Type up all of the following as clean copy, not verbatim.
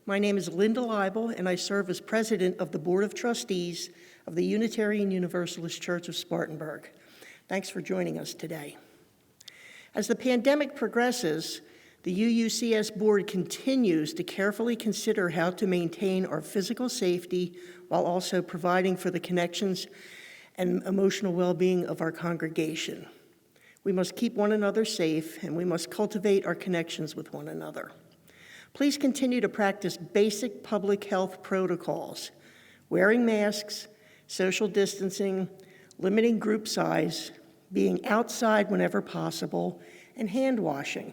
My name is Linda Leibel, and I serve as president of the Board of Trustees of the Unitarian Universalist Church of Spartanburg. Thanks for joining us today. As the pandemic progresses, the UUCS board continues to carefully consider how to maintain our physical safety while also providing for the connections and emotional well-being of our congregation. We must keep one another safe, and we must cultivate our connections with one another. Please continue to practice basic public health protocols, wearing masks, social distancing, limiting group size, being outside whenever possible, and hand washing.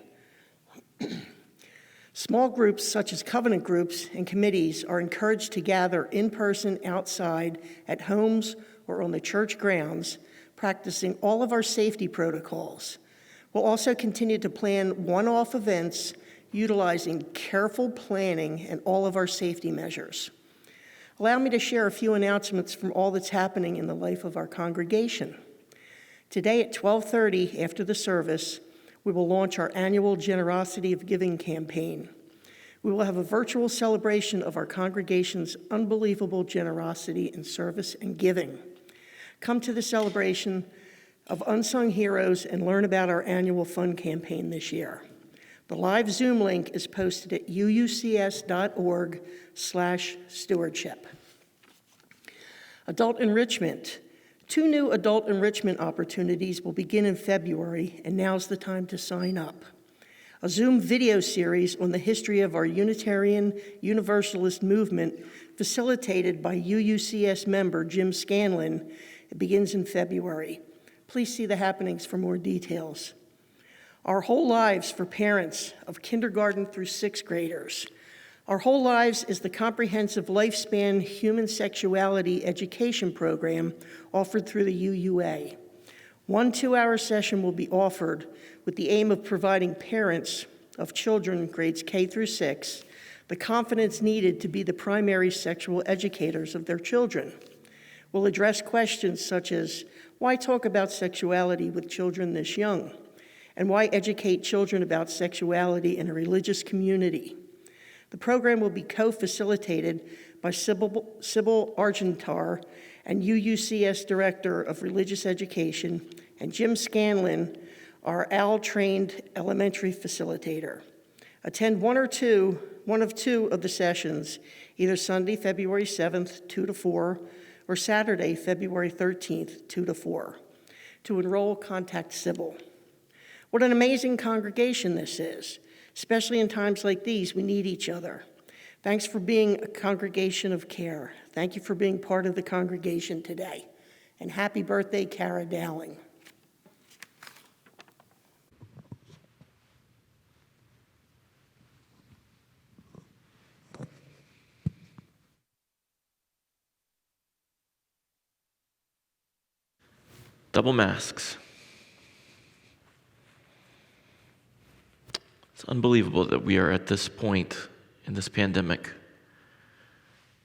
Small groups such as covenant groups and committees are encouraged to gather in person outside at homes or on the church grounds, practicing all of our safety protocols. We'll also continue to plan one-off events utilizing careful planning and all of our safety measures. Allow me to share a few announcements from all that's happening in the life of our congregation. Today at 12:30, after the service, we will launch our annual Generosity of Giving campaign. We will have a virtual celebration of our congregation's unbelievable generosity in service and giving. Come to the celebration of unsung heroes and learn about our annual fund campaign this year. The live Zoom link is posted at uucs.org/stewardship. Adult enrichment. 2 new adult enrichment opportunities will begin in February, and now's the time to sign up. A Zoom video series on the history of our Unitarian Universalist movement, facilitated by UUCS member Jim Scanlon, it begins in February. Please see the happenings for more details. Our Whole Lives for parents of kindergarten through 6th graders. Our Whole Lives is the comprehensive lifespan human sexuality education program offered through the UUA. One 2-hour session will be offered with the aim of providing parents of children grades K through 6 the confidence needed to be the primary sexual educators of their children. We'll address questions such as, why talk about sexuality with children this young? And why educate children about sexuality in a religious community? The program will be co-facilitated by Sybil Argentar and UUCS Director of Religious Education, and Jim Scanlon, our OWL-trained elementary facilitator. Attend one of two of the sessions, either Sunday, February 7th, 2 to 4, or Saturday, February 13th, 2 to 4. To enroll, contact Sybil. What an amazing congregation this is. Especially in times like these, we need each other. Thanks for being a congregation of care. Thank you for being part of the congregation today. And happy birthday, Cara Dowling. Double masks. It's unbelievable that we are at this point in this pandemic,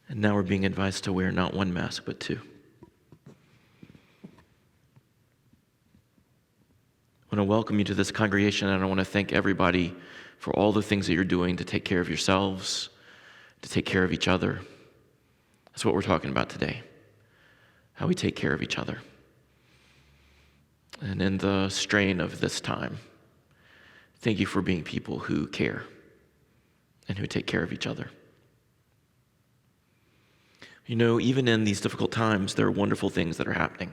and now we're being advised to wear not 1 mask, but 2. I want to welcome you to this congregation, and I want to thank everybody for all the things that you're doing to take care of yourselves, to take care of each other. That's what we're talking about today, how we take care of each other. And in the strain of this time, thank you for being people who care and who take care of each other. You know, even in these difficult times, there are wonderful things that are happening.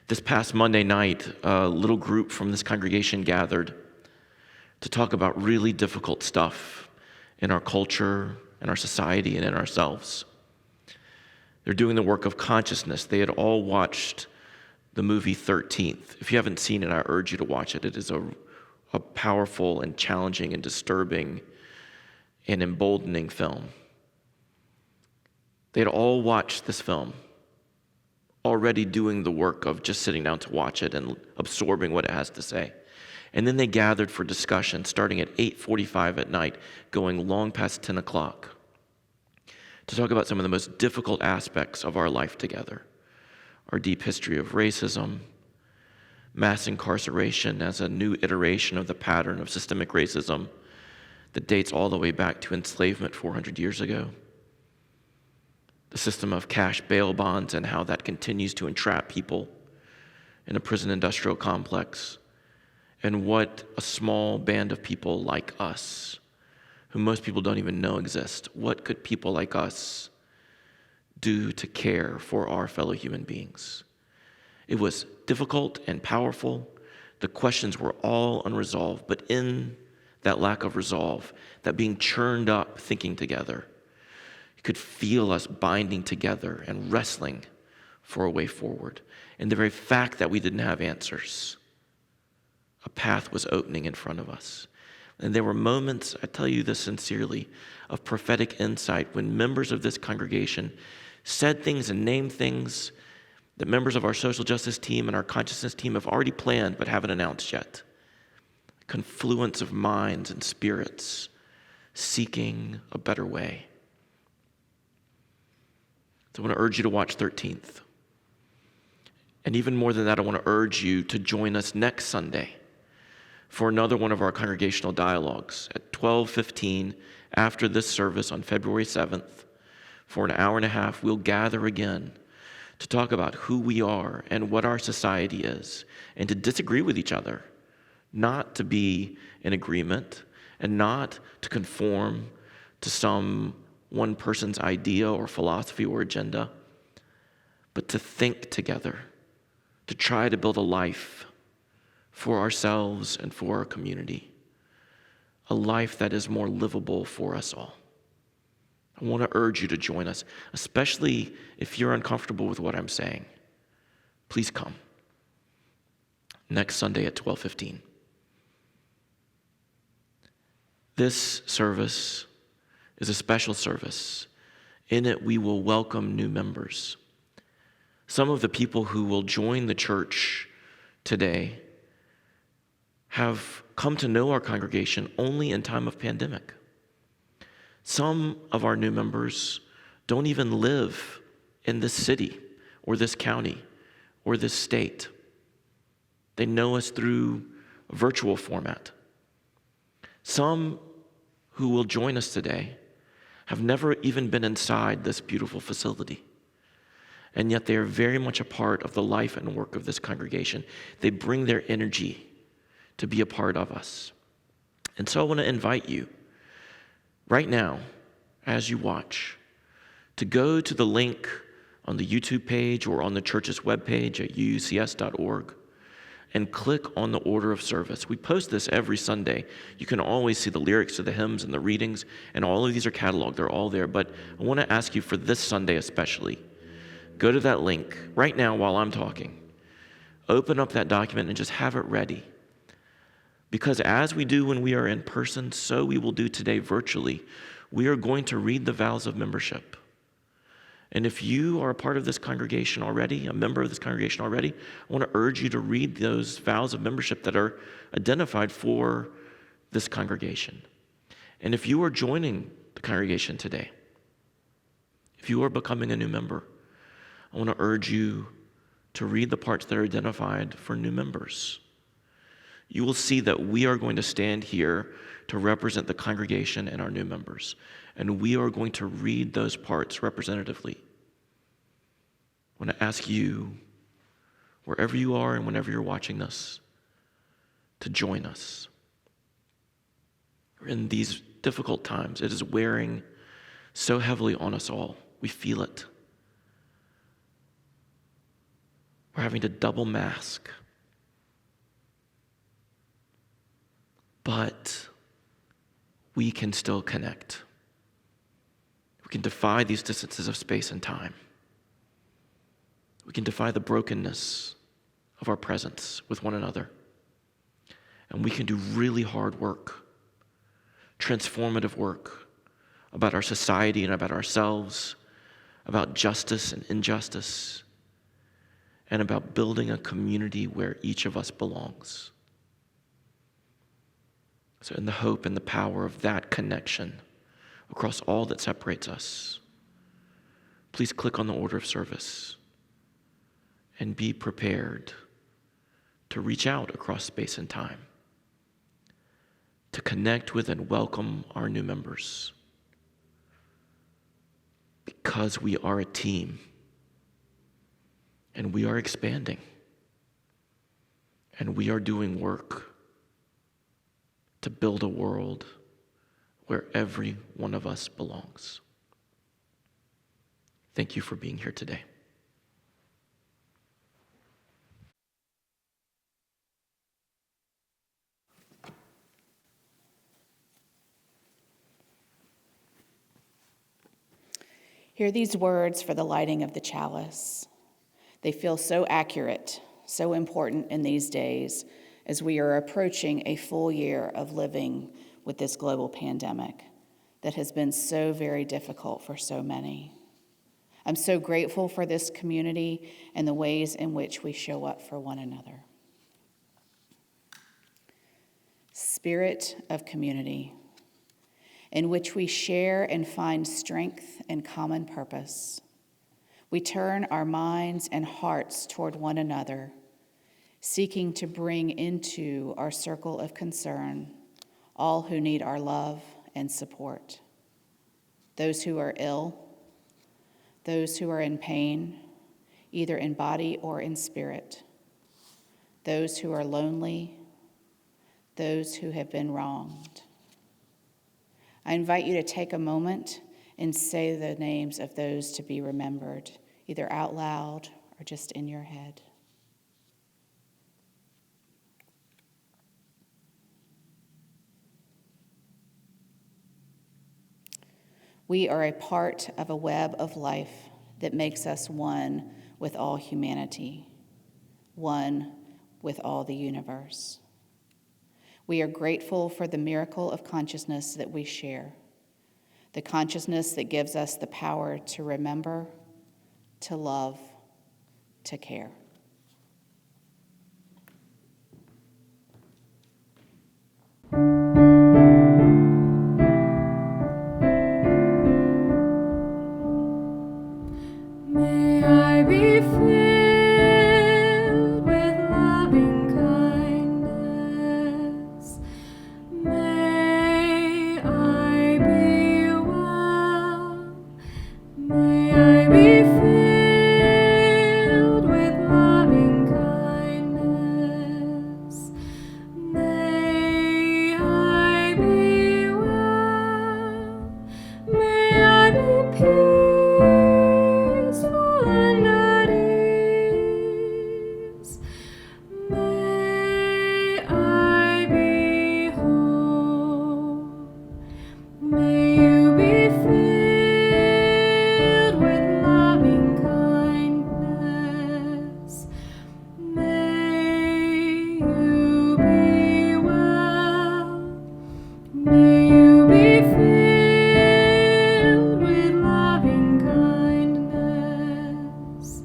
This past Monday night, a little group from this congregation gathered to talk about really difficult stuff in our culture, in our society, and in ourselves. They're doing the work of consciousness. They had all watched the movie 13th. If you haven't seen it, I urge you to watch it. It is a powerful and challenging and disturbing and emboldening film. They had all watched this film, already doing the work of just sitting down to watch it and absorbing what it has to say. And then they gathered for discussion, starting at 8:45 at night, going long past 10 o'clock, to talk about some of the most difficult aspects of our life together. Our deep history of racism, mass incarceration as a new iteration of the pattern of systemic racism that dates all the way back to enslavement 400 years ago. The system of cash bail bonds and how that continues to entrap people in a prison industrial complex. And what a small band of people like us, who most people don't even know exist, what could people like us do to care for our fellow human beings? It was difficult and powerful. The questions were all unresolved, but in that lack of resolve, that being churned up thinking together, you could feel us binding together and wrestling for a way forward. And the very fact that we didn't have answers, a path was opening in front of us. And there were moments, I tell you this sincerely, of prophetic insight when members of this congregation said things and named things that members of our social justice team and our consciousness team have already planned but haven't announced yet. Confluence of minds and spirits seeking a better way. So I want to urge you to watch 13th. And even more than that, I want to urge you to join us next Sunday for another one of our congregational dialogues at 12:15 after this service on February 7th. For an hour and a half, we'll gather again to talk about who we are and what our society is, and to disagree with each other, not to be in agreement and not to conform to some one person's idea or philosophy or agenda, but to think together, to try to build a life for ourselves and for our community, a life that is more livable for us all. I want to urge you to join us, especially if you're uncomfortable with what I'm saying. Please come. Next Sunday at 12:15. This service is a special service. In it, we will welcome new members. Some of the people who will join the church today have come to know our congregation only in time of pandemic. Some of our new members don't even live in this city or this county or this state. They know us through a virtual format. Some who will join us today have never even been inside this beautiful facility. And yet they are very much a part of the life and work of this congregation. They bring their energy to be a part of us. And so I want to invite you right now, as you watch, to go to the link on the YouTube page or on the church's webpage at uucs.org and click on the order of service. We post this every Sunday. You can always see the lyrics to the hymns and the readings, and all of these are cataloged. They're all there. But I want to ask you for this Sunday especially, go to that link right now while I'm talking. Open up that document and just have it ready. Because as we do when we are in person, so we will do today virtually. We are going to read the vows of membership. And if you are a part of this congregation already, a member of this congregation already, I want to urge you to read those vows of membership that are identified for this congregation. And if you are joining the congregation today, if you are becoming a new member, I want to urge you to read the parts that are identified for new members. You will see that we are going to stand here to represent the congregation and our new members. And we are going to read those parts representatively. I want to ask you, wherever you are and whenever you're watching this, to join us. In these difficult times, it is wearing so heavily on us all. We feel it. We're having to double mask. But we can still connect. We can defy these distances of space and time. We can defy the brokenness of our presence with one another. And we can do really hard work, transformative work about our society and about ourselves, about justice and injustice, and about building a community where each of us belongs. So in the hope and the power of that connection across all that separates us, please click on the order of service and be prepared to reach out across space and time, to connect with and welcome our new members. Because we are a team and we are expanding and we are doing work to build a world where every one of us belongs. Thank you for being here today. Hear these words for the lighting of the chalice. They feel so accurate, so important in these days as we are approaching a full year of living with this global pandemic that has been so very difficult for so many. I'm so grateful for this community and the ways in which we show up for one another. Spirit of community, in which we share and find strength and common purpose. We turn our minds and hearts toward one another, seeking to bring into our circle of concern all who need our love and support. Those who are ill, those who are in pain, either in body or in spirit, those who are lonely, those who have been wronged. I invite you to take a moment and say the names of those to be remembered, either out loud or just in your head. We are a part of a web of life that makes us one with all humanity, one with all the universe. We are grateful for the miracle of consciousness that we share, the consciousness that gives us the power to remember, to love, to care. May I be filled with loving kindness. May I be well. May I be filled with loving kindness. May I be well. May I be peaceful and at ease. May I be whole. May you be filled with loving kindness. May you be well. May you be filled with loving kindness.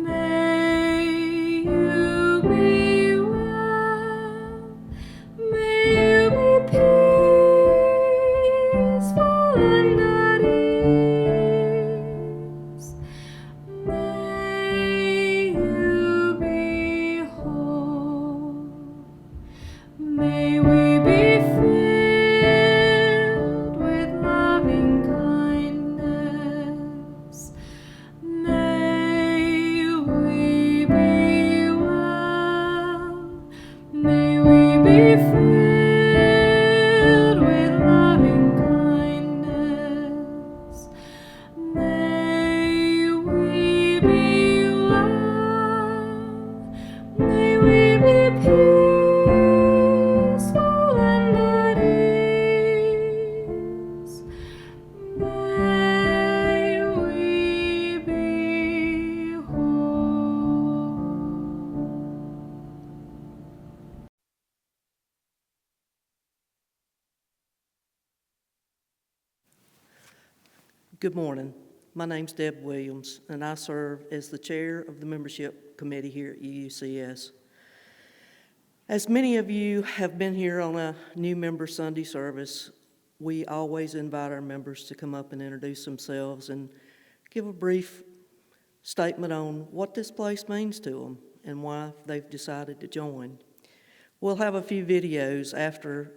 May you be well. May you be peaceful and at ease. May you be whole. May we be filled with loving kindness. May we be well. May we be filled with loving kindness. May we be well. May we be peaceful and at ease. May we be whole. Good morning. My name's Deb Williams, and I serve as the chair of the membership committee here at UUCS. As many of you have been here on a new member Sunday service, we always invite our members to come up and introduce themselves and give a brief statement on what this place means to them and why they've decided to join. We'll have a few videos after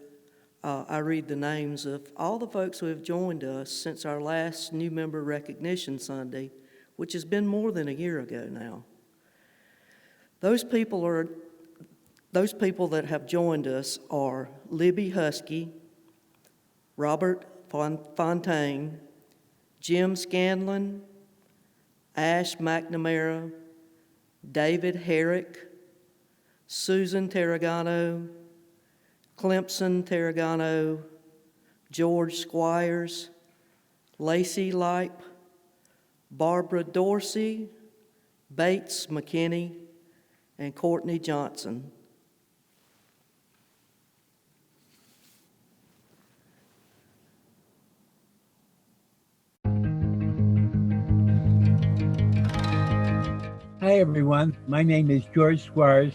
I read the names of all the folks who have joined us since our last new member recognition Sunday, which has been more than a year ago now. Those people that have joined us are Libby Husky, Robert Fontaine, Jim Scanlon, Ash McNamara, David Herrick, Susan Tarragano, Clemson Tarragano, George Squires, Lacey Lipe, Barbara Dorsey, Bates McKinney, and Courtney Johnson. Hi, everyone. My name is George Squires,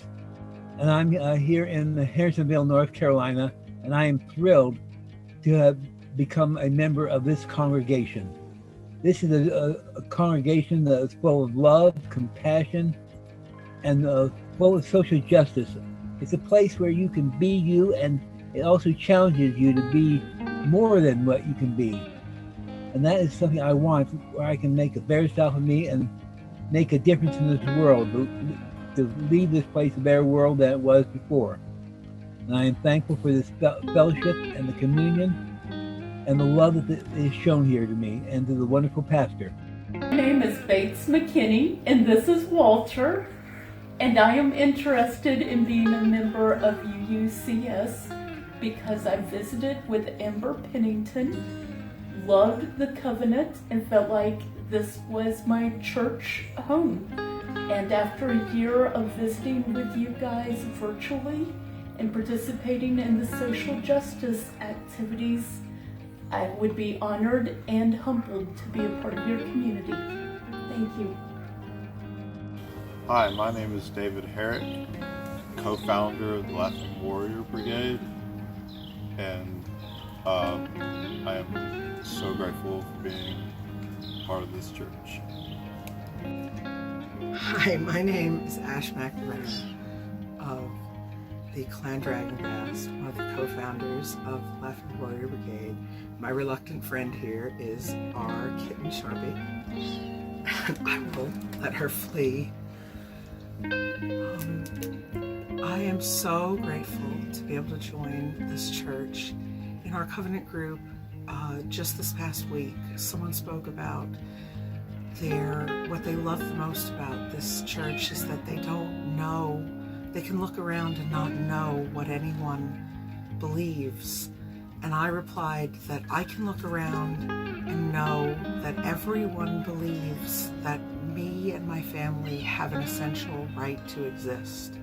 and I'm here in Harrisonville, North Carolina, and I am thrilled to have become a member of this congregation. This is a congregation that is full of love, compassion, and full of social justice. It's a place where you can be you, and it also challenges you to be more than what you can be. And that is something I want, where I can make a better self of me and make a difference in this world, to leave this place a better world than it was before. And I am thankful for this fellowship and the communion and the love that is shown here to me and to the wonderful pastor. My name is Bates McKinney, and this is Walter, and I am interested in being a member of UUCS because I visited with Amber Pennington, loved the covenant, and felt like this was my church home. And after a year of visiting with you guys virtually and participating in the social justice activities, I would be honored and humbled to be a part of your community. Thank you. Hi, my name is David Herrick, co-founder of the Laughing Warrior Brigade, and I am so grateful for being part of this church. Hi, my name is Ash McNamara of the Clan Dragon Bass, one of the co-founders of Laughing Warrior Brigade. My reluctant friend here is our kitten Sharpie. I will let her flee. I am so grateful to be able to join this church. In our covenant group, just this past week, someone spoke about what they love the most about this church is that they don't know, they can look around and not know what anyone believes. And I replied that I can look around and know that everyone believes that me and my family have an essential right to exist.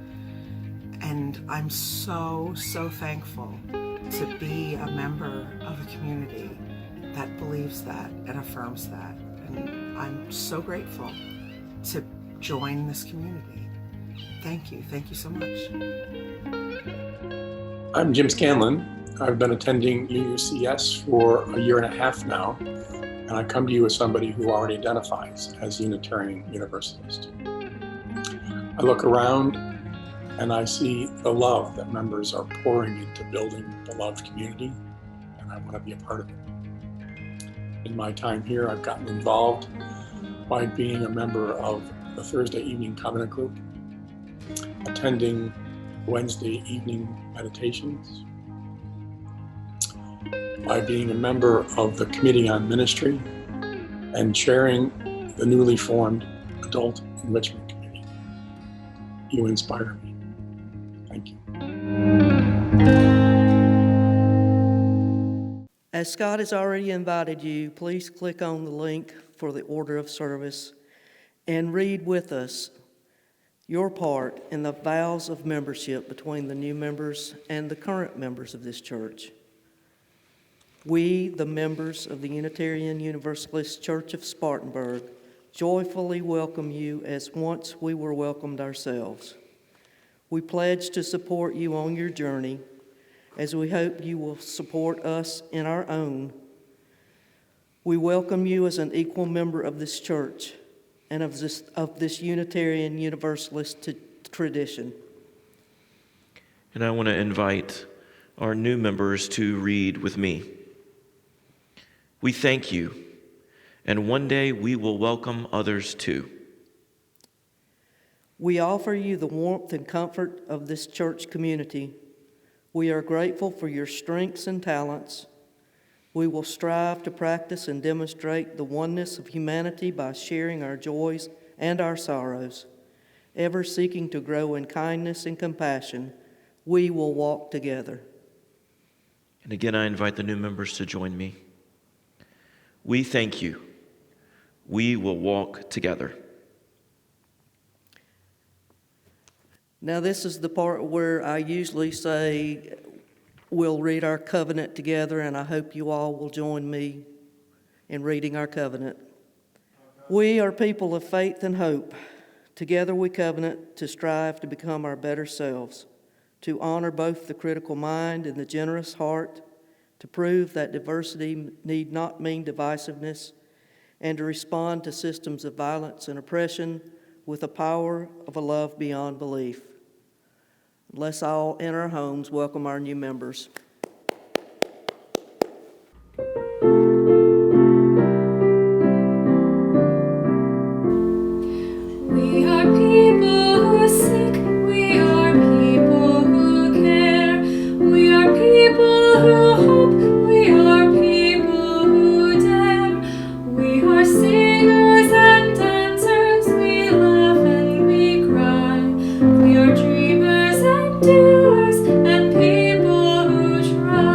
And I'm so, so thankful to be a member of a community that believes that and affirms that. And I'm so grateful to join this community. Thank you so much. I'm Jim Scanlon. I've been attending UUCS for a year and a half now, and I come to you as somebody who already identifies as Unitarian Universalist. I look around and I see the love that members are pouring into building the loved community, and I want to be a part of it. In my time here, I've gotten involved by being a member of the Thursday evening covenant group, attending Wednesday evening meditations, by being a member of the Committee on Ministry, and chairing the newly formed Adult Enrichment Committee. You inspire me. Thank you. As Scott has already invited you, please click on the link for the order of service and read with us your part in the vows of membership between the new members and the current members of this church. We, the members of the Unitarian Universalist Church of Spartanburg, joyfully welcome you as once we were welcomed ourselves. We pledge to support you on your journey, as we hope you will support us in our own. We welcome you as an equal member of this church and of this Unitarian Universalist tradition. And I want to invite our new members to read with me. We thank you, and one day we will welcome others too. We offer you the warmth and comfort of this church community. We are grateful for your strengths and talents. We will strive to practice and demonstrate the oneness of humanity by sharing our joys and our sorrows. Ever seeking to grow in kindness and compassion, we will walk together. And again, I invite the new members to join me. We thank you. We will walk together. Now, this is the part where I usually say we'll read our covenant together, and I hope you all will join me in reading our covenant. We are people of faith and hope. Together we covenant to strive to become our better selves, to honor both the critical mind and the generous heart, to prove that diversity need not mean divisiveness, and to respond to systems of violence and oppression with the power of a love beyond belief. Let's all in our homes welcome our new members. We are people who seek, we are people who care, we are people who hope, we are people who dare. We are singers and dancers, we laugh and we cry. We are dreamers and doers and people who try.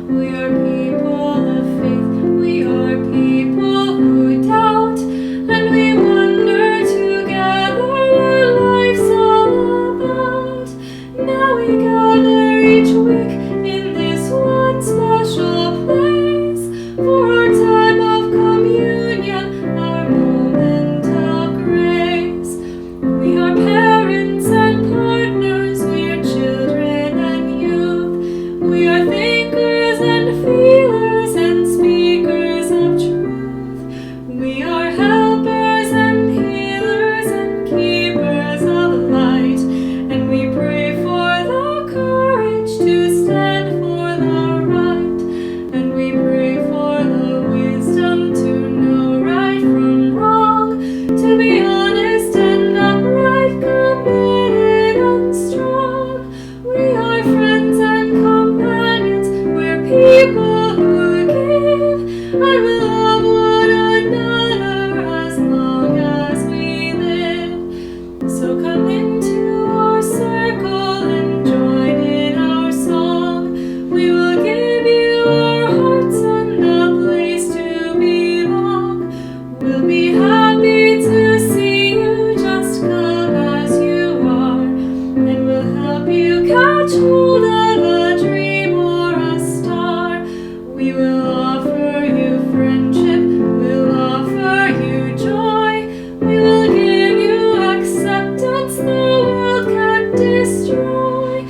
We are people of faith, we are people who doubt, and we wonder together what life's all about. Now we gather each week in this one special place for our time of communion, our moment of grace. We are parents and partners, we are children and youth. We are thinkers and feelers and speakers of truth. We are helpers and healers and keepers of light. And we pray for the courage to stand for the right. And we pray for the wisdom to know right from wrong, to be honest and upright, committed and strong. We are friends and companions, we're people who give, and we love one another as long as we live. So come into our circle and join in our song. We will give you our hearts and a place to belong. We'll be happy to see you, just come as you are, and we'll help you catch hold of a dream or a star. We will offer you friendship, we'll offer you joy, we will give you acceptance the world can't destroy.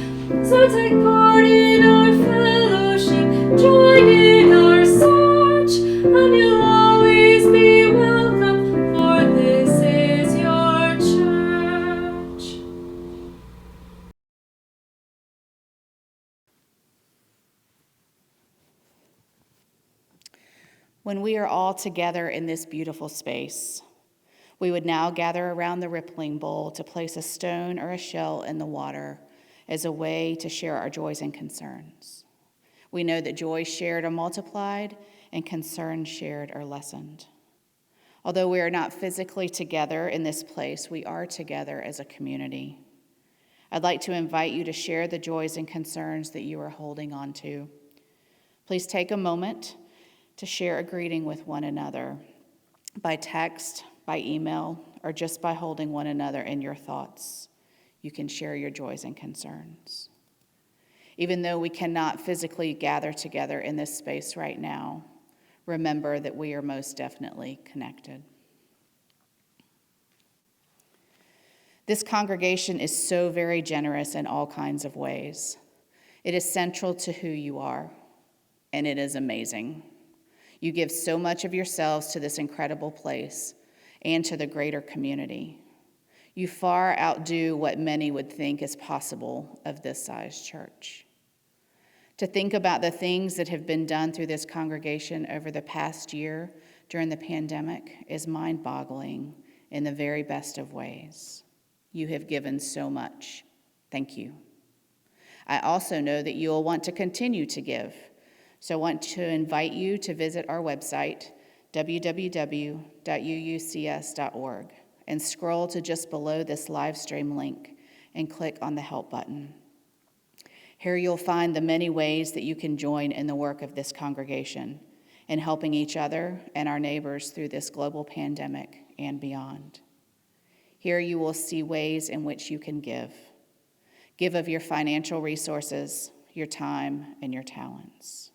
So take part in our fellowship, join in our search, and you'll always be welcome, for this is your church. When we are all together in this beautiful space, we would now gather around the rippling bowl to place a stone or a shell in the water as a way to share our joys and concerns. We know that joys shared are multiplied and concerns shared are lessened. Although we are not physically together in this place, we are together as a community. I'd like to invite you to share the joys and concerns that you are holding on to. Please take a moment to share a greeting with one another by text, by email, or just by holding one another in your thoughts. You can share your joys and concerns. Even though we cannot physically gather together in this space right now, remember that we are most definitely connected. This congregation is so very generous in all kinds of ways. It is central to who you are, and it is amazing. You give so much of yourselves to this incredible place and to the greater community. You far outdo what many would think is possible of this size church. To think about the things that have been done through this congregation over the past year during the pandemic is mind-boggling in the very best of ways. You have given so much. Thank you. I also know that you will want to continue to give, so I want to invite you to visit our website, www.uucs.org, and scroll to just below this live stream link and click on the Help button. Here you'll find the many ways that you can join in the work of this congregation in helping each other and our neighbors through this global pandemic and beyond. Here you will see ways in which you can give. Give of your financial resources, your time, and your talents.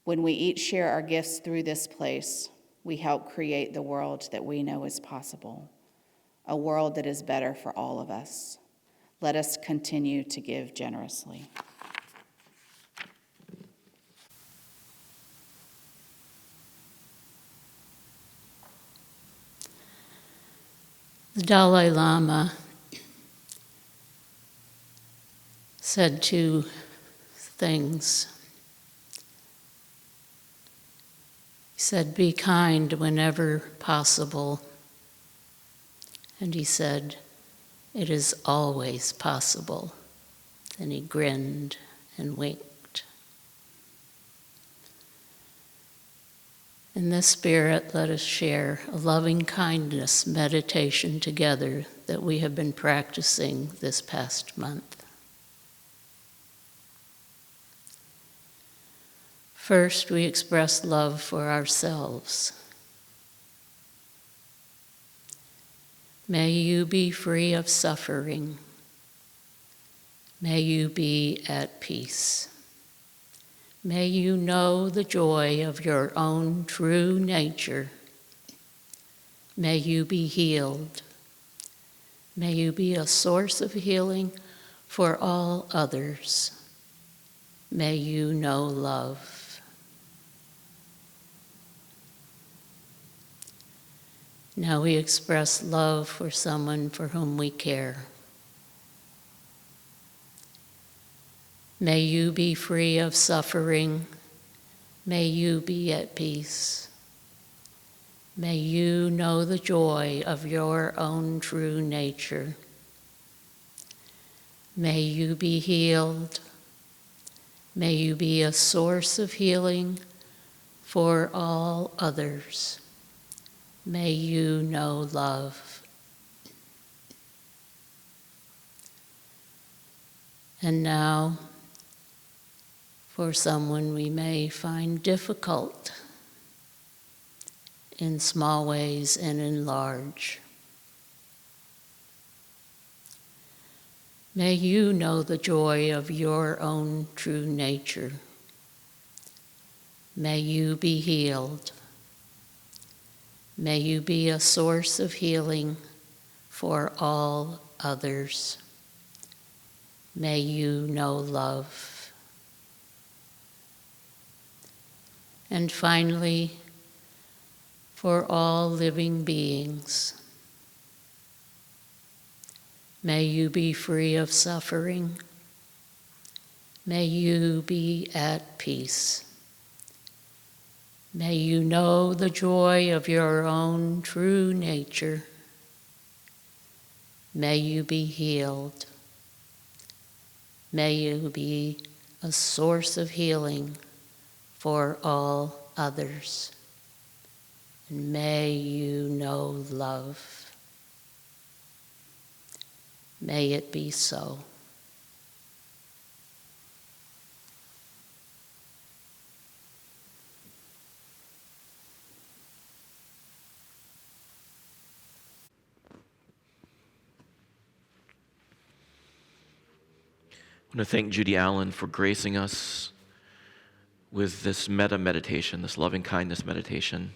When we each share our gifts through this place, we help create the world that we know is possible, a world that is better for all of us. Let us continue to give generously. The Dalai Lama said two things. He said, "Be kind whenever possible." And he said, "It is always possible." Then he grinned and winked. In this spirit, let us share a loving kindness meditation together that we have been practicing this past month. First, we express love for ourselves. May you be free of suffering. May you be at peace. May you know the joy of your own true nature. May you be healed. May you be a source of healing for all others. May you know love. Now we express love for someone for whom we care. May you be free of suffering. May you be at peace. May you know the joy of your own true nature. May you be healed. May you be a source of healing for all others. May you know love. And now, for someone we may find difficult in small ways and in large. May you know the joy of your own true nature. May you be healed. May you be a source of healing for all others. May you know love. And finally, for all living beings, may you be free of suffering. May you be at peace. May you know the joy of your own true nature. May you be healed. May you be a source of healing for all others. And may you know love. May it be so. I want to thank Judy Allen for gracing us with this meta meditation, this loving kindness meditation.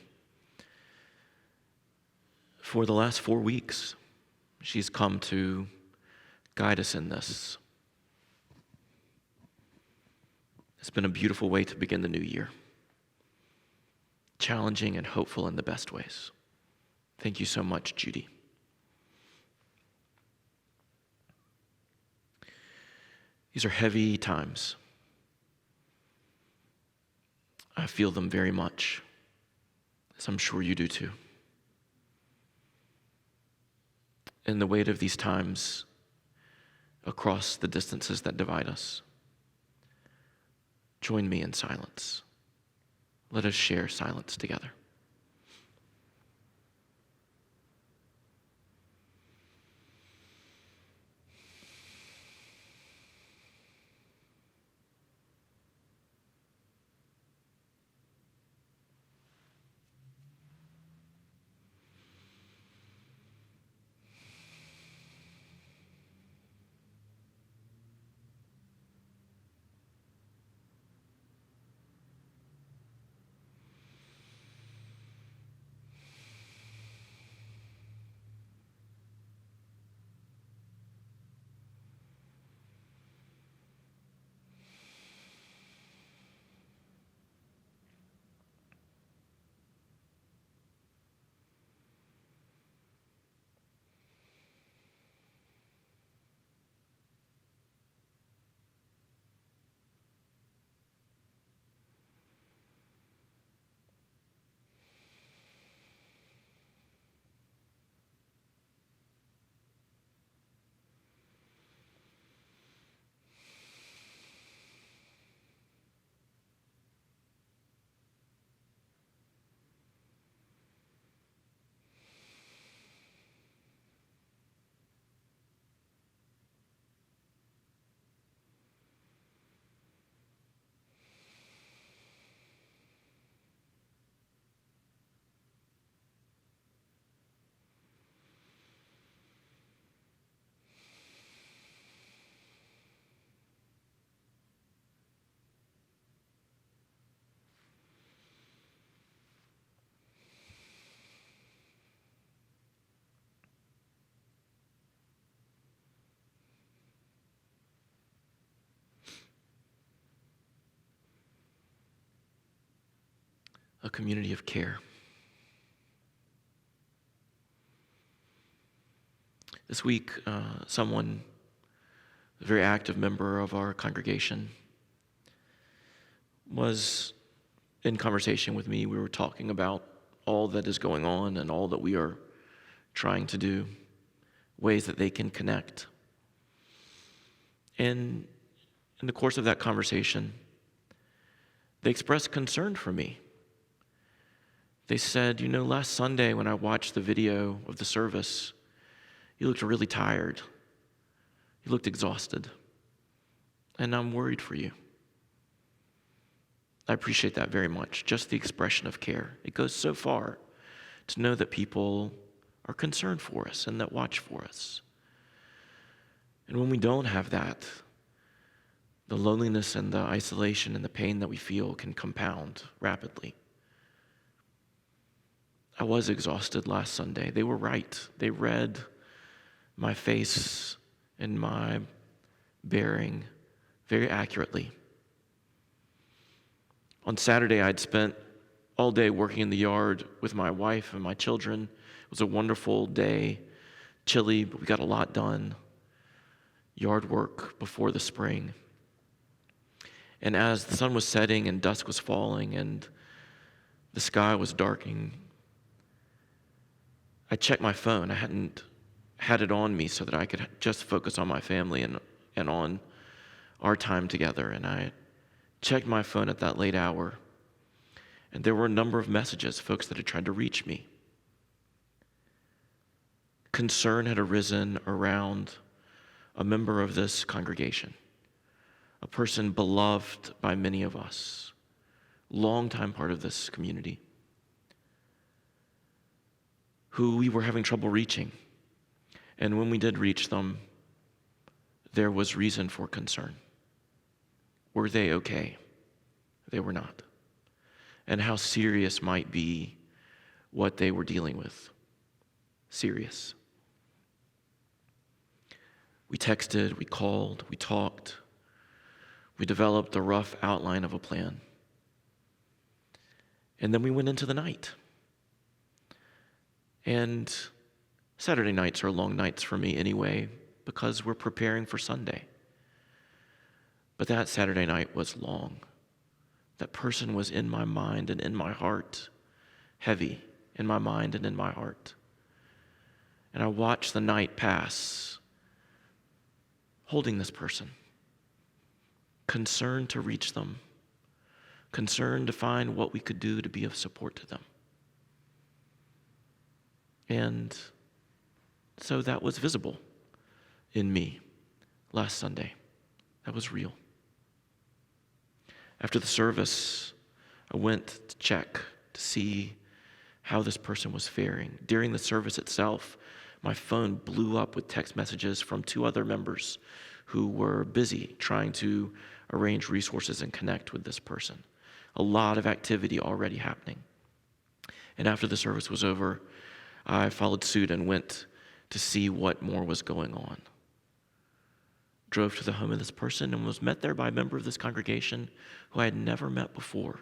For the last 4 weeks, she's come to guide us in this. It's been a beautiful way to begin the new year. Challenging and hopeful in the best ways. Thank you so much, Judy. These are heavy times. I feel them very much, as I'm sure you do too. And the weight of these times across the distances that divide us. Join me in silence. Let us share silence together. A community of care. This week, someone, a very active member of our congregation, was in conversation with me. We were talking about all that is going on and all that we are trying to do, ways that they can connect. And in the course of that conversation, they expressed concern for me. They said, last Sunday when I watched the video of the service, you looked really tired. You looked exhausted. And I'm worried for you. I appreciate that very much, just the expression of care. It goes so far to know that people are concerned for us and that watch for us. And when we don't have that, the loneliness and the isolation and the pain that we feel can compound rapidly. I was exhausted last Sunday. They were right. They read my face and my bearing very accurately. On Saturday, I'd spent all day working in the yard with my wife and my children. It was a wonderful day, chilly, but we got a lot done. Yard work before the spring. And as the sun was setting and dusk was falling and the sky was darkening, I checked my phone. I hadn't had it on me so that I could just focus on my family and on our time together. And I checked my phone at that late hour, and there were a number of messages, folks that had tried to reach me. Concern had arisen around a member of this congregation, a person beloved by many of us, longtime part of this community, who we were having trouble reaching. And when we did reach them, there was reason for concern. Were they okay? They were not. And how serious might be what they were dealing with. Serious. We texted, we called, we talked. We developed a rough outline of a plan. And then we went into the night. And Saturday nights are long nights for me anyway, because we're preparing for Sunday. But that Saturday night was long. that person was in my mind and in my heart, heavy in my mind and in my heart. And I watched the night pass, holding this person, concerned to reach them, concerned to find what we could do to be of support to them. And so that was visible in me last Sunday. That was real. After the service, I went to check to see how this person was faring. During the service itself, my phone blew up with text messages from 2 other members who were busy trying to arrange resources and connect with this person. A lot of activity already happening. And after the service was over, I followed suit and went to see what more was going on. Drove to the home of this person and was met there by a member of this congregation who I had never met before.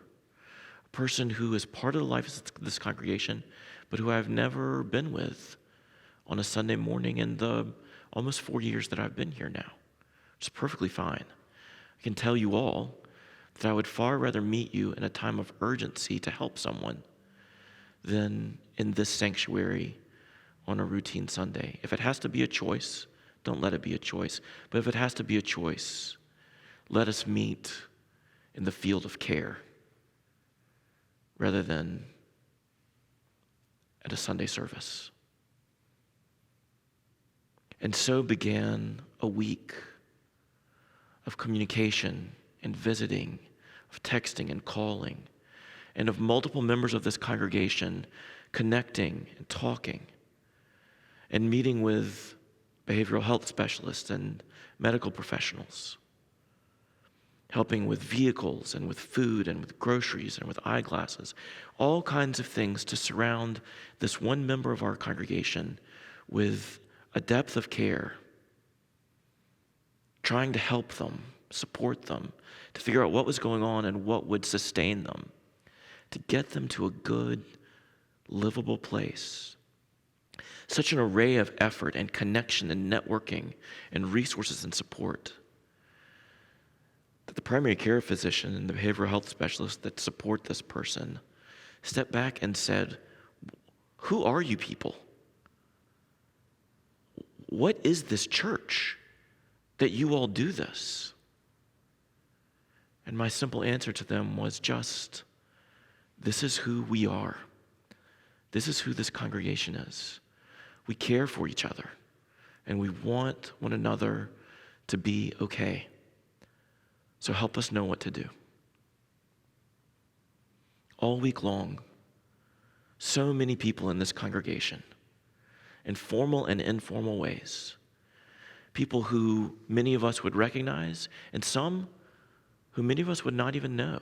A person who is part of the life of this congregation, but who I've never been with on a Sunday morning in the almost 4 years that I've been here now. Which is perfectly fine. I can tell you all that I would far rather meet you in a time of urgency to help someone than in this sanctuary on a routine Sunday. If it has to be a choice, don't let it be a choice. But if it has to be a choice, let us meet in the field of care rather than at a Sunday service. And so began a week of communication and visiting, of texting and calling, and of multiple members of this congregation connecting and talking and meeting with behavioral health specialists and medical professionals, helping with vehicles and with food and with groceries and with eyeglasses, all kinds of things to surround this one member of our congregation with a depth of care, trying to help them, support them, to figure out what was going on and what would sustain them, to get them to a good, livable place. Such an array of effort and connection and networking and resources and support that the primary care physician and the behavioral health specialist that support this person stepped back and said, "Who are you people? What is this church that you all do this?" And my simple answer to them was just, this is who we are. This is who this congregation is. We care for each other, and we want one another to be okay. So help us know what to do. All week long, so many people in this congregation, in formal and informal ways, people who many of us would recognize, and some who many of us would not even know,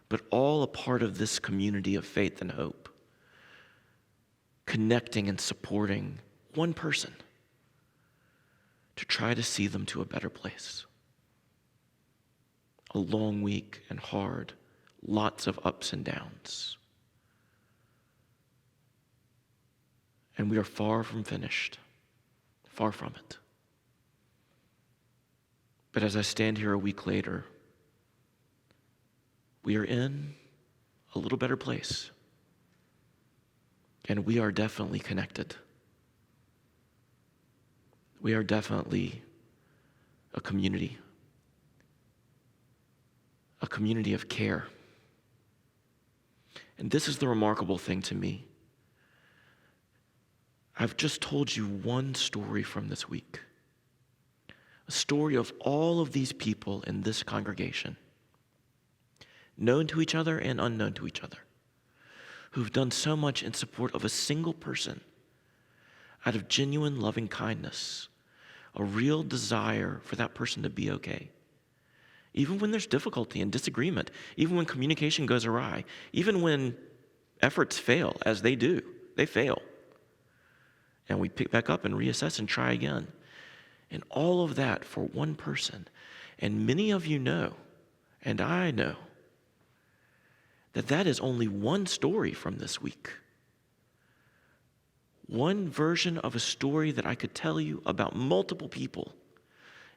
but all a part of this community of faith and hope, connecting and supporting one person to try to see them to a better place. A long week and hard, lots of ups and downs. And we are far from finished, far from it. But as I stand here a week later, we are in a little better place. And we are definitely connected. We are definitely a community of care. And this is the remarkable thing to me. I've just told you one story from this week, a story of all of these people in this congregation, known to each other and unknown to each other, who've done so much in support of a single person out of genuine loving kindness, a real desire for that person to be okay. Even when there's difficulty and disagreement, even when communication goes awry, even when efforts fail, as they do, they fail. And we pick back up and reassess and try again. And all of that for one person. And many of you know, and I know, that is only one story from this week. One version of a story that I could tell you about multiple people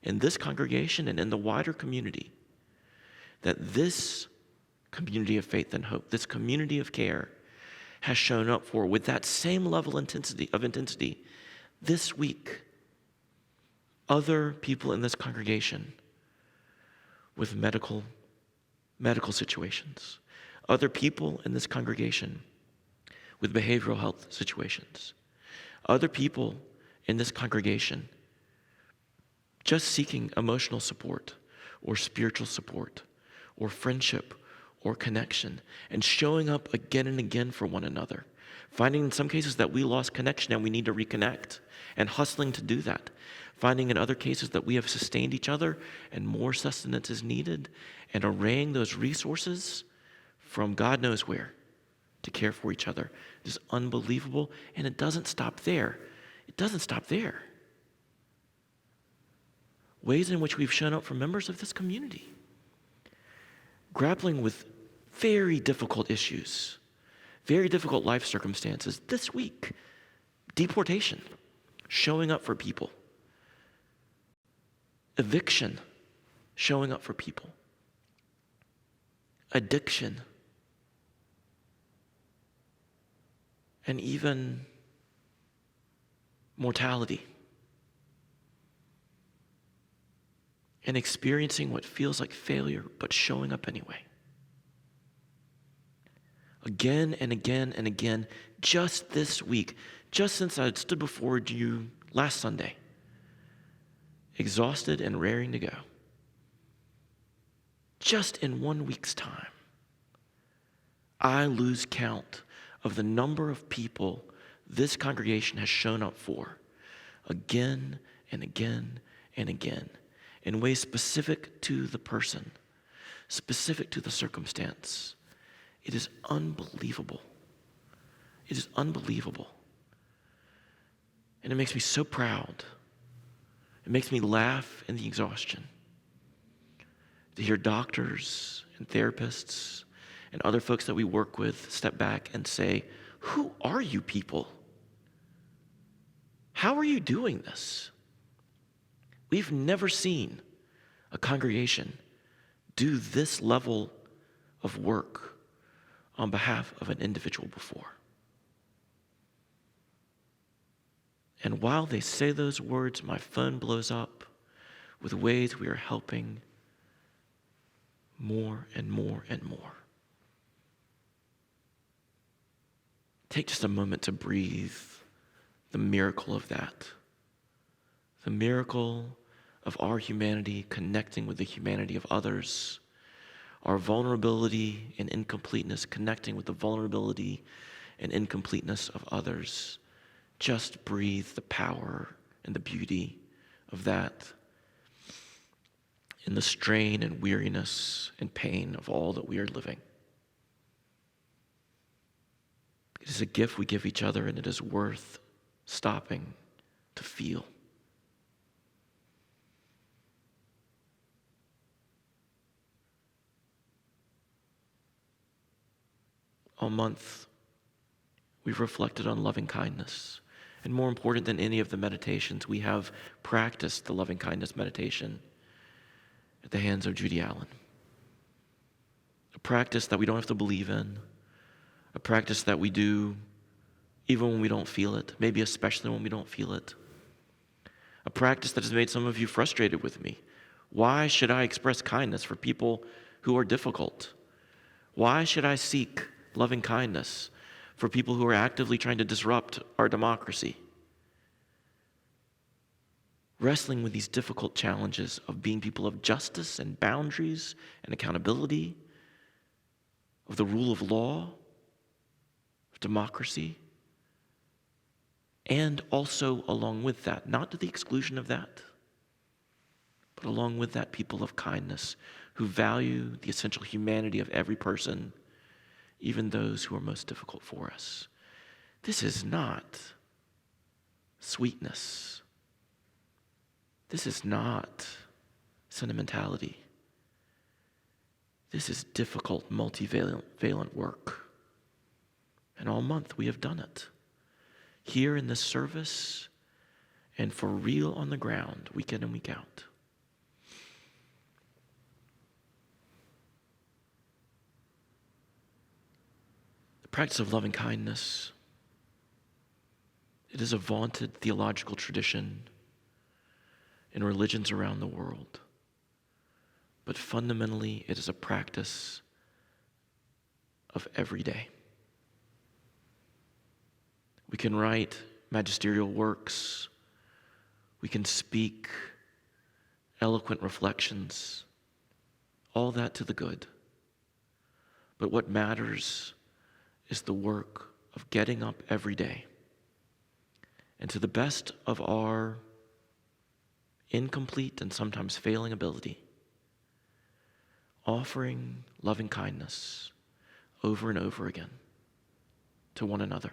in this congregation and in the wider community, that this community of faith and hope, this community of care, has shown up for with that same level of intensity this week. Other people in this congregation with medical situations, other people in this congregation with behavioral health situations, other people in this congregation just seeking emotional support or spiritual support or friendship or connection, and showing up again and again for one another, finding in some cases that we lost connection and we need to reconnect, and hustling to do that, finding in other cases that we have sustained each other and more sustenance is needed, and arraying those resources from God knows where to care for each other. It is unbelievable, and it doesn't stop there. It doesn't stop there. Ways in which we've shown up for members of this community, grappling with very difficult issues, very difficult life circumstances. This week, deportation, showing up for people. Eviction, showing up for people. Addiction. And even mortality. And experiencing what feels like failure, but showing up anyway. Again and again and again, just this week, just since I stood before you last Sunday, exhausted and raring to go, just in 1 week's time, I lose count of the number of people this congregation has shown up for again and again and again, in ways specific to the person, specific to the circumstance. It is unbelievable. It is unbelievable. And it makes me so proud. It makes me laugh in the exhaustion to hear doctors and therapists and other folks that we work with step back and say, "Who are you people? How are you doing this? We've never seen a congregation do this level of work on behalf of an individual before." And while they say those words, my phone blows up with ways we are helping more and more and more. Take just a moment to breathe the miracle of that. The miracle of our humanity connecting with the humanity of others. Our vulnerability and incompleteness connecting with the vulnerability and incompleteness of others. Just breathe the power and the beauty of that in the strain and weariness and pain of all that we are living. It is a gift we give each other, and it is worth stopping to feel. All month, we've reflected on loving kindness. And more important than any of the meditations, we have practiced the loving kindness meditation at the hands of Judy Allen. A practice that we don't have to believe in. A practice that we do even when we don't feel it, maybe especially when we don't feel it. A practice that has made some of you frustrated with me. Why should I express kindness for people who are difficult? Why should I seek loving kindness for people who are actively trying to disrupt our democracy? Wrestling with these difficult challenges of being people of justice and boundaries and accountability, of the rule of law, of democracy, and also along with that, not to the exclusion of that, but along with that, people of kindness who value the essential humanity of every person, even those who are most difficult for us. This is not sweetness. This is not sentimentality. This is difficult, multivalent work. And all month we have done it. Here in this service and for real on the ground, week in and week out. practice of loving kindness, it is a vaunted theological tradition in religions around the world. But fundamentally, it is a practice of every day. We can write magisterial works. We can speak eloquent reflections, all that to the good. But what matters is the work of getting up every day and, to the best of our incomplete and sometimes failing ability, offering loving kindness over and over again to one another.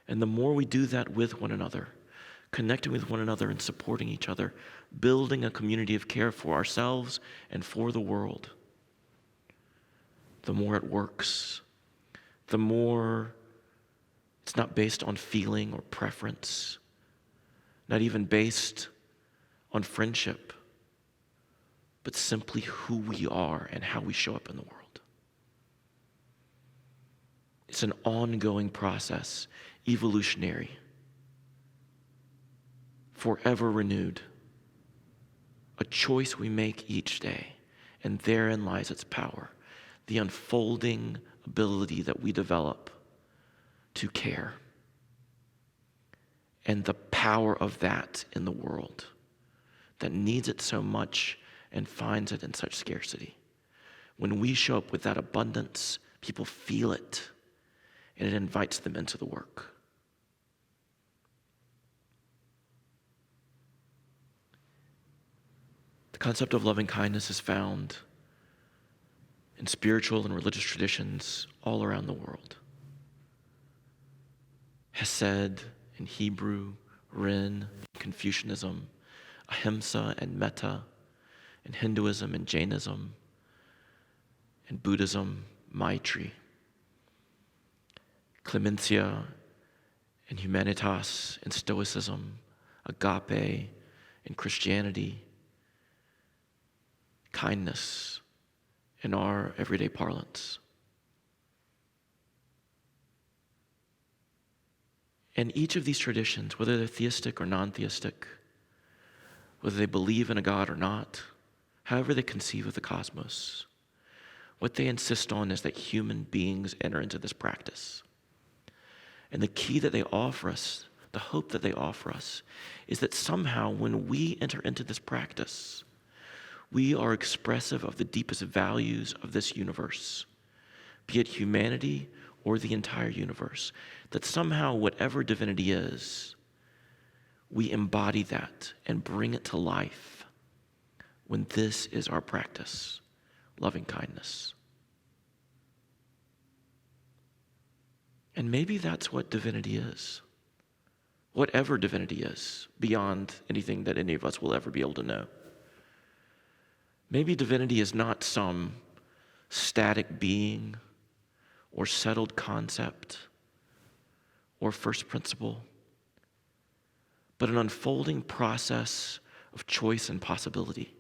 And the more we do that with one another, connecting with one another and supporting each other, building a community of care for ourselves and for the world, the more it works, the more it's not based on feeling or preference, not even based on friendship, but simply who we are and how we show up in the world. It's an ongoing process, evolutionary, forever renewed, a choice we make each day, and therein lies its power, the unfolding ability that we develop to care, and the power of that in the world that needs it so much and finds it in such scarcity. When we show up with that abundance, people feel it, and it invites them into the work. The concept of loving kindness is found in spiritual and religious traditions all around the world. Hesed in Hebrew, Ren, Confucianism, Ahimsa and Metta, in Hinduism and Jainism, in Buddhism, Maitri, Clemencia and Humanitas in Stoicism, Agape in Christianity, kindness in our everyday parlance. And each of these traditions, whether they're theistic or non-theistic, whether they believe in a God or not, however they conceive of the cosmos, what they insist on is that human beings enter into this practice. And the key that they offer us, the hope that they offer us, is that somehow when we enter into this practice, we are expressive of the deepest values of this universe, be it humanity or the entire universe, that somehow whatever divinity is, we embody that and bring it to life when this is our practice, loving kindness. And maybe that's what divinity is. Whatever divinity is, beyond anything that any of us will ever be able to know. Maybe divinity is not some static being or settled concept or first principle, but an unfolding process of choice and possibility.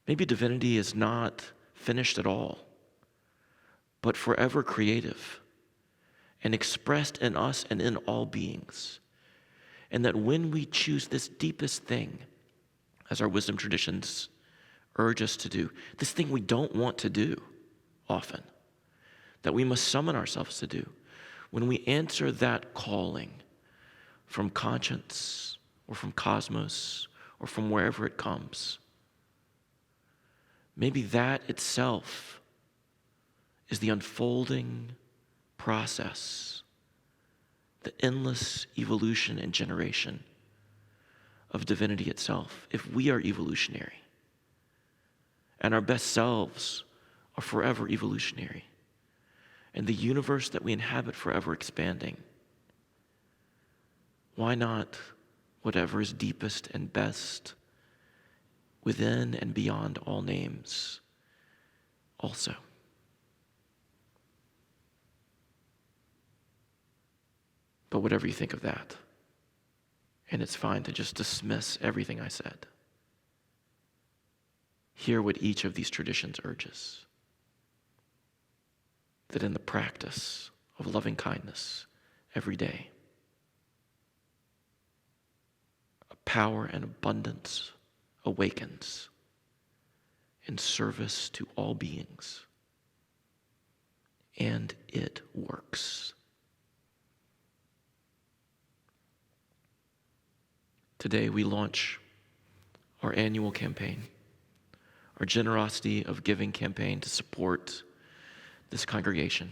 Maybe divinity is not finished at all, but forever creative and expressed in us and in all beings. And that when we choose this deepest thing, as our wisdom traditions urge us to do, this thing we don't want to do often, that we must summon ourselves to do, when we answer that calling from conscience or from cosmos or from wherever it comes, maybe that itself is the unfolding process, the endless evolution and generation of divinity itself, if we are evolutionary. And our best selves are forever evolutionary. And the universe that we inhabit forever expanding. Why not whatever is deepest and best within and beyond all names also? But whatever you think of that, and it's fine to just dismiss everything I said. Hear what each of these traditions urges. that in the practice of loving kindness every day, a power and abundance awakens in service to all beings, and it works. Today we launch our annual campaign, our Generosity of Giving campaign to support this congregation.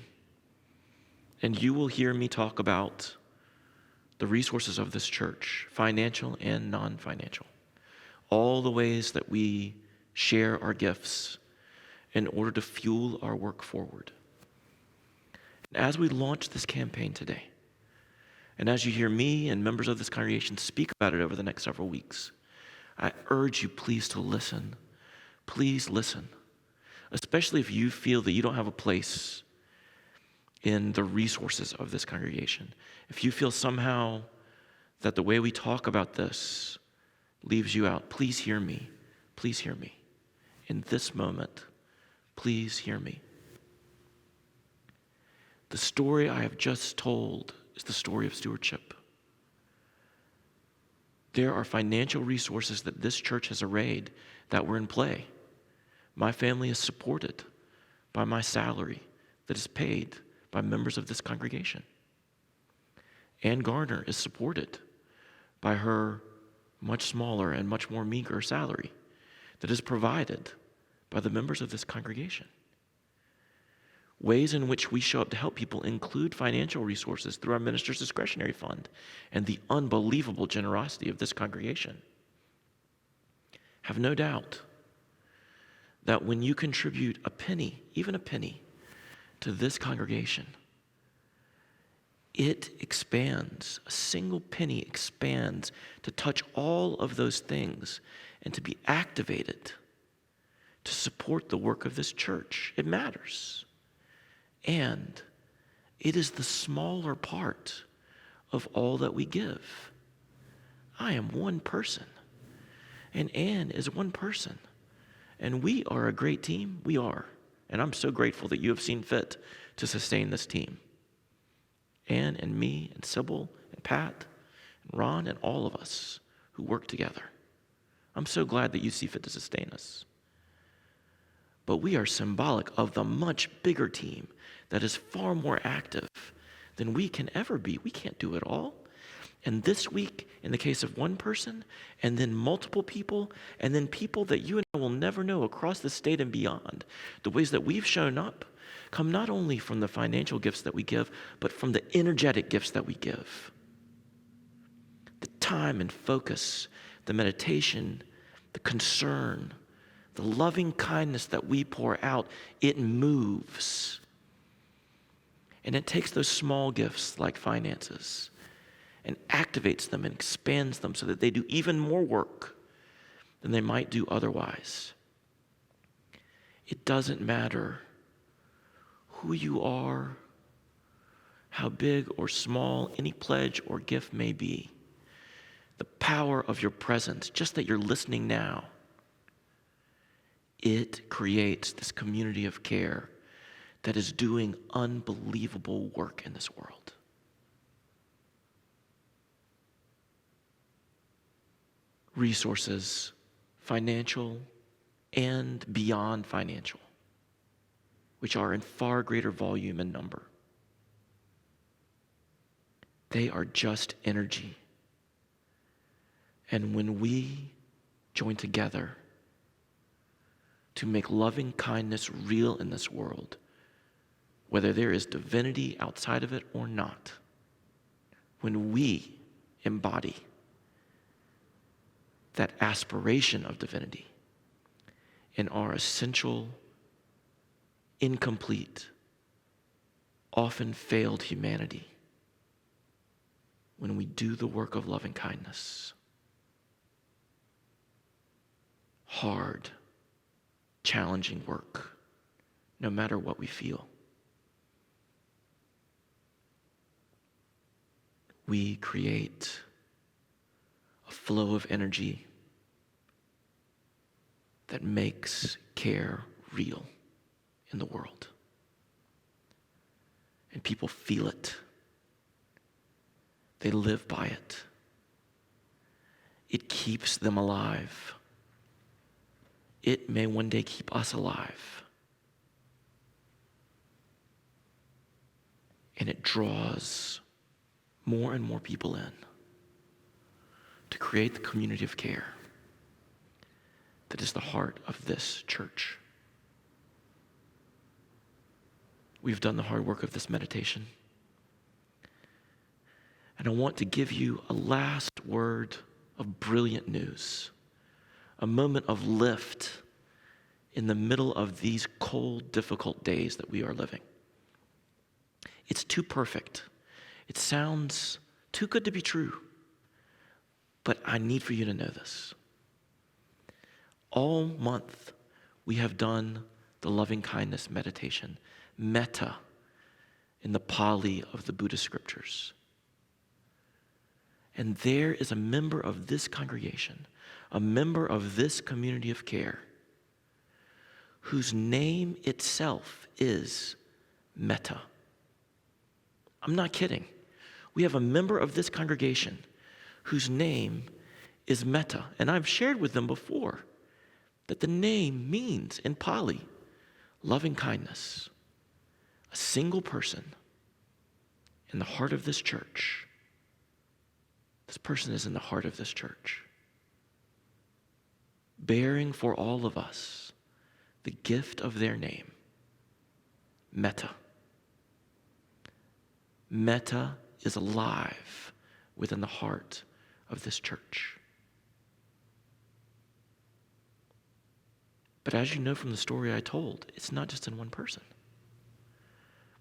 And you will hear me talk about the resources of this church, financial and non-financial, all the ways that we share our gifts in order to fuel our work forward. And as we launch this campaign today, and as you hear me and members of this congregation speak about it over the next several weeks, I urge you please to listen. Please listen, especially if you feel that you don't have a place in the resources of this congregation. If you feel somehow that the way we talk about this leaves you out, please hear me. Please hear me. In this moment, please hear me. The story I have just told is the story of stewardship. There are financial resources that this church has arrayed that were in play. My family is supported by my salary that is paid by members of this congregation. Ann Garner is supported by her much smaller and much more meager salary that is provided by the members of this congregation. Ways in which we show up to help people include financial resources through our minister's discretionary fund and the unbelievable generosity of this congregation. Have no doubt that when you contribute a penny, even a penny, to this congregation, it expands. A single penny expands to touch all of those things and to be activated to support the work of this church. It matters. And it is the smaller part of all that we give. I am one person, and Ann is one person, and we are a great team. We are. And I'm so grateful that you have seen fit to sustain this team. Ann and me and Sybil and Pat and Ron and all of us who work together. I'm so glad that you see fit to sustain us. But we are symbolic of the much bigger team that is far more active than we can ever be. We can't do it all. And this week, in the case of one person, and then multiple people, and then people that you and I will never know across the state and beyond, the ways that we've shown up come not only from the financial gifts that we give, but from the energetic gifts that we give. The time and focus, the meditation, the concern, the loving kindness that we pour out, it moves. And it takes those small gifts like finances and activates them and expands them so that they do even more work than they might do otherwise. It doesn't matter who you are, how big or small any pledge or gift may be. The power of your presence, just that you're listening now, it creates this community of care that is doing unbelievable work in this world. Resources, financial and beyond financial, which are in far greater volume and number. They are just energy. And when we join together to make loving kindness real in this world, whether there is divinity outside of it or not, when we embody that aspiration of divinity in our essential, incomplete, often failed humanity, when we do the work of loving kindness, hard, challenging work, no matter what we feel, we create a flow of energy that makes care real in the world. and people feel it. They live by it. It keeps them alive. It may one day keep us alive. And it draws more and more people in to create the community of care that is the heart of this church. We've done the hard work of this meditation. And I want to give you a last word of brilliant news, a moment of lift in the middle of these cold, difficult days that we are living. It's too perfect. It sounds too good to be true. But I need for you to know this. All month, we have done the loving kindness meditation, metta, in the Pali of the Buddhist scriptures. And there is a member of this congregation, a member of this community of care, whose name itself is metta. I'm not kidding. We have a member of this congregation whose name is metta. And I've shared with them before that the name means, in Pali, loving kindness. A single person in the heart of this church. This person is in the heart of this church, bearing for all of us the gift of their name, metta. Metta is alive within the heart of this church. But as you know from the story I told, it's not just in one person.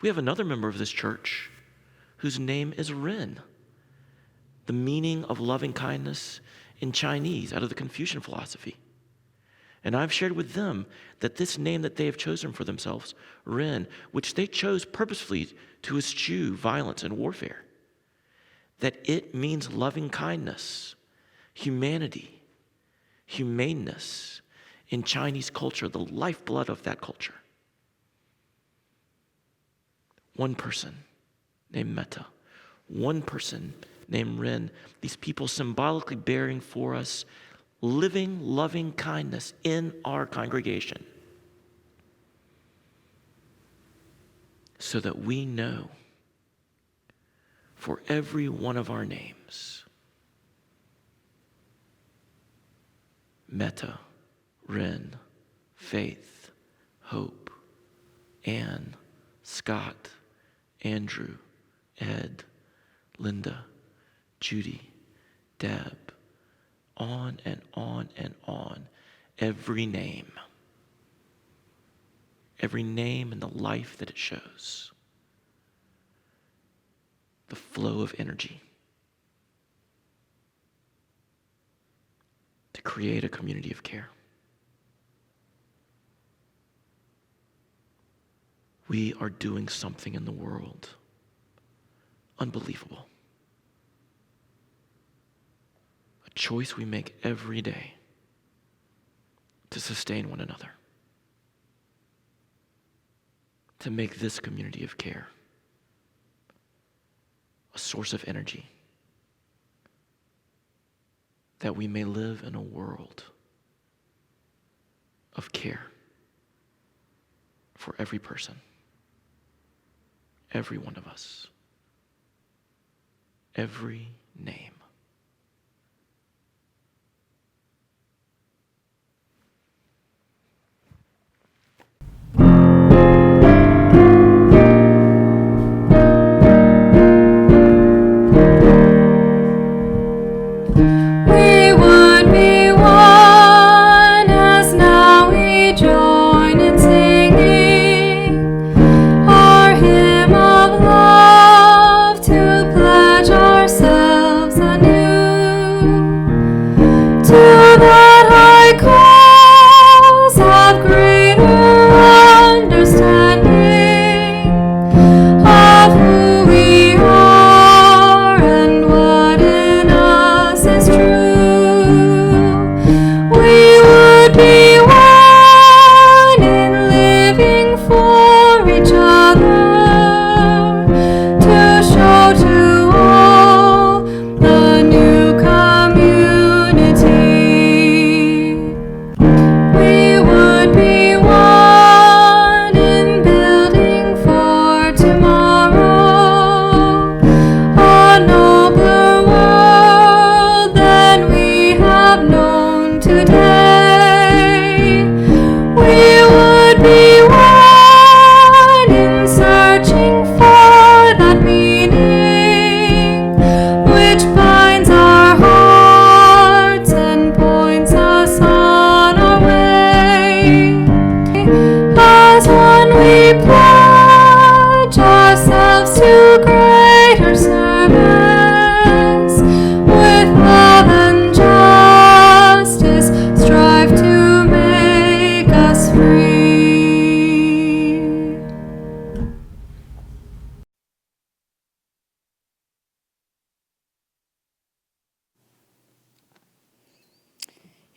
We have another member of this church whose name is Ren, the meaning of loving kindness in Chinese out of the Confucian philosophy. And I've shared with them that this name that they have chosen for themselves, Ren, which they chose purposefully to eschew violence and warfare, that it means loving kindness, humanity, humaneness in Chinese culture, the lifeblood of that culture. One person named Metta, one person named Ren, these people symbolically bearing for us living, loving kindness in our congregation, so that we know for every one of our names, Metta, Ren, Faith, Hope, Anne, Scott, Andrew, Ed, Linda, Judy, Deb, on and on and on. Every name and the life that it shows. The flow of energy to create a community of care. We are doing something in the world unbelievable. A choice we make every day to sustain one another, to make this community of care a source of energy, that we may live in a world of care for every person, every one of us, every name. We would be one as now we join in singing our hymn of love to pledge ourselves and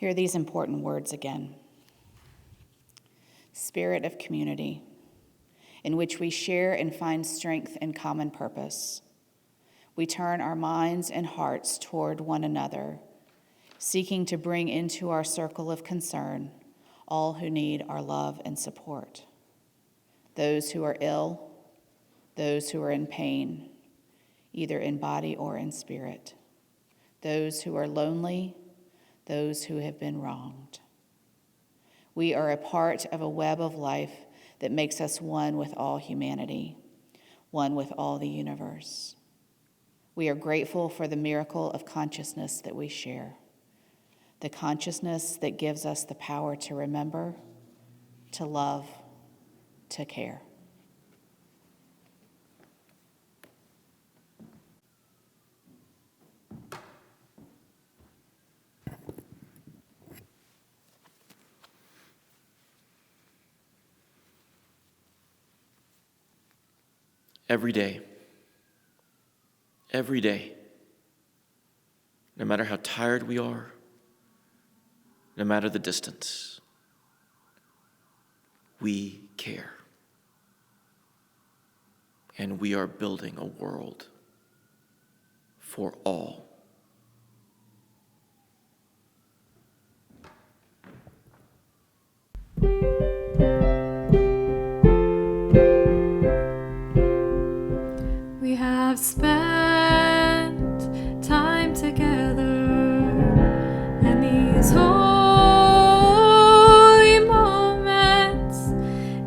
Hear these important words again. Spirit of community, in which we share and find strength and common purpose. We turn our minds and hearts toward one another, seeking to bring into our circle of concern all who need our love and support. Those who are ill, those who are in pain, either in body or in spirit. Those who are lonely, those who have been wronged. We are a part of a web of life that makes us one with all humanity, one with all the universe. We are grateful for the miracle of consciousness that we share, the consciousness that gives us the power to remember, to love, to care. Every day, no matter how tired we are, no matter the distance, we care. And we are building a world for all. We have spent time together, and these holy moments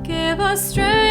give us strength